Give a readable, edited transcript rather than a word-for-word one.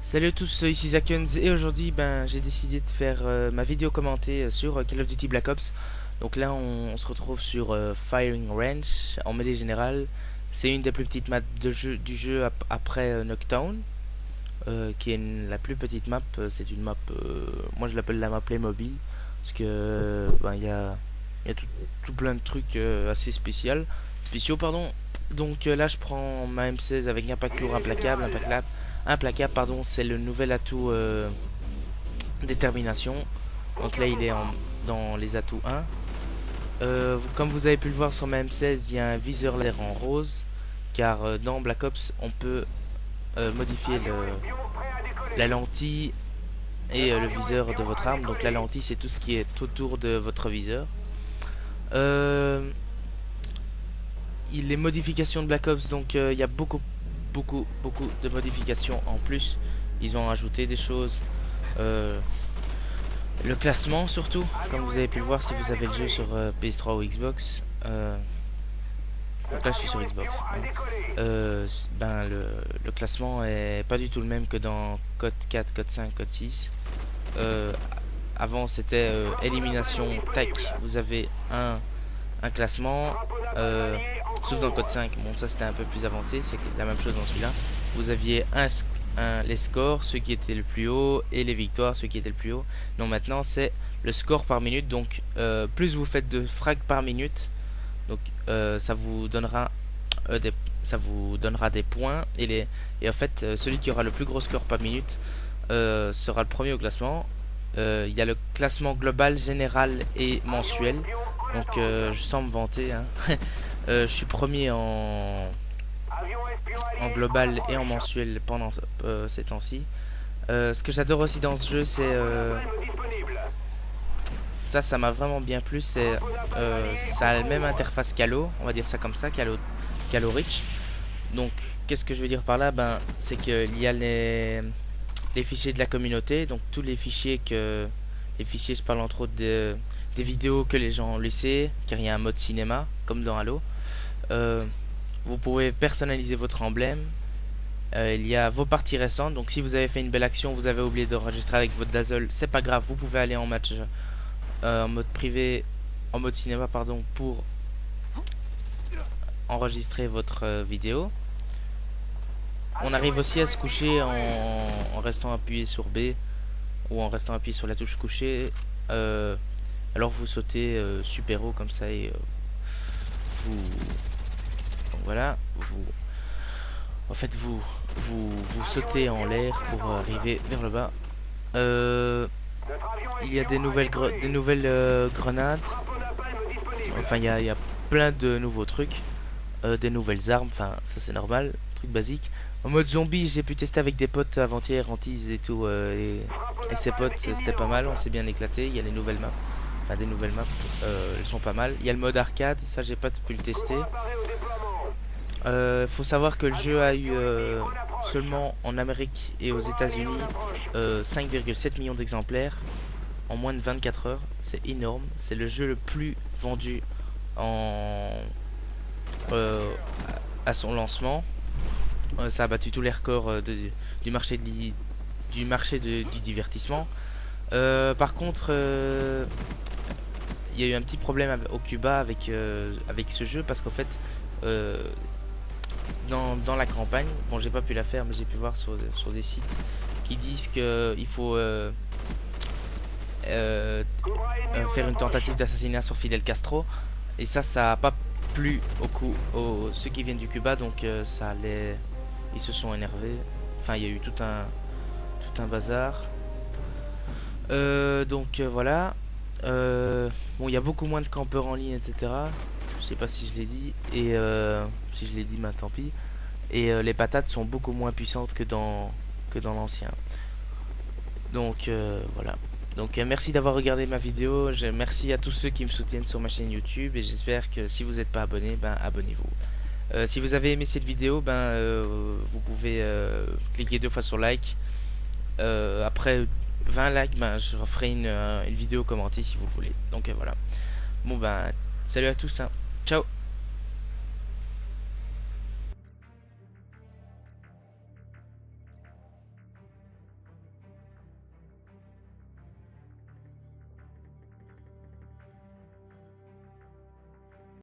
Salut à tous, ici Zakens et aujourd'hui j'ai décidé de faire ma vidéo commentée sur Call of Duty Black Ops. Donc là on se retrouve sur Firing Range en mêlée générale. C'est une des plus petites maps du jeu après Knockdown, qui est la plus petite map. C'est une map, moi je l'appelle la map Playmobil, parce que il y a tout plein de trucs assez spéciaux pardon. Donc là je prends ma M16 avec un pack lourd implacable pardon, c'est le nouvel atout détermination. Donc là il est dans les atouts 1. Comme vous avez pu le voir sur ma M16, il y a un viseur laser en rose, car dans Black Ops on peut modifier la lentille et le viseur de votre arme. Donc la lentille c'est tout ce qui est autour de votre viseur. Les modifications de Black Ops, donc il y a beaucoup de modifications en plus. Ils ont ajouté des choses. Le classement surtout, comme vous avez pu le voir si vous avez le jeu sur PS3 ou Xbox. Donc là je suis sur Xbox. Le classement est pas du tout le même que dans Code 4, Code 5, Code 6. Avant c'était élimination, tac, vous avez un classement. Sauf dans le code 5, bon ça c'était un peu plus avancé, c'est la même chose dans celui-là. Vous aviez les scores, ceux qui étaient le plus haut, et les victoires, ceux qui étaient le plus haut. Non, maintenant c'est le score par minute, donc plus vous faites de frags par minute, donc ça vous donnera des points, et en fait celui qui aura le plus gros score par minute sera le premier au classement. Il y a le classement global, général et mensuel. Donc je sens me vanter, hein. Je suis premier en global et en mensuel pendant ces temps-ci. Ce que j'adore aussi dans ce jeu, c'est ça m'a vraiment bien plu. C'est ça a la même interface qu'Halo, on va dire ça comme ça, qu'Halo Reach. Donc qu'est-ce que je veux dire par là? C'est qu'il y a les fichiers de la communauté, donc tous les fichiers je parle entre autres des vidéos que les gens ont laissées, car il y a un mode cinéma comme dans Halo. Vous pouvez personnaliser votre emblème. Il y a vos parties récentes, donc si vous avez fait une belle action, vous avez oublié d'enregistrer avec votre Dazzle, c'est pas grave, vous pouvez aller en match en mode privé, en mode cinéma pardon, pour enregistrer votre vidéo. On arrive aussi à se coucher en restant appuyé sur B ou en restant appuyé sur la touche coucher. Alors vous sautez super haut comme ça et vous, donc voilà, en fait vous sautez en l'air pour arriver vers le bas. Il y a des nouvelles grenades. Enfin il y a plein de nouveaux trucs, des nouvelles armes. Enfin ça c'est normal, truc basique. En mode zombie, j'ai pu tester avec des potes avant-hier, Antise et tout, et ses potes, c'était pas mal, on s'est bien éclaté. Il y a les nouvelles maps, enfin des nouvelles maps, elles sont pas mal. Il y a le mode arcade, ça j'ai pas pu le tester. Faut savoir que le jeu a eu seulement en Amérique et aux États-Unis 5,7 millions d'exemplaires en moins de 24 heures. C'est énorme, c'est le jeu le plus vendu à son lancement. Ça a battu tous les records du marché du divertissement. Par contre, il y a eu un petit problème au Cuba avec ce jeu, parce qu'en fait, dans la campagne, bon j'ai pas pu la faire, mais j'ai pu voir sur des sites qui disent qu'il faut faire une tentative d'assassinat sur Fidel Castro, et ça a pas plu ceux qui viennent du Cuba, donc ils se sont énervés. Enfin il y a eu tout un bazar. Voilà. Bon, il y a beaucoup moins de campeurs en ligne, etc. Je sais pas si je l'ai dit, et si je l'ai dit, tant pis. Et les patates sont beaucoup moins puissantes que dans l'ancien. Donc voilà. Donc merci d'avoir regardé ma vidéo. Merci à tous ceux qui me soutiennent sur ma chaîne YouTube, et j'espère que si vous n'êtes pas abonné, abonnez-vous. Si vous avez aimé cette vidéo, vous pouvez cliquer 2 fois sur like. Après 20 likes, je referai une vidéo commentée si vous le voulez. Donc voilà. Bon salut à tous, hein. Ciao.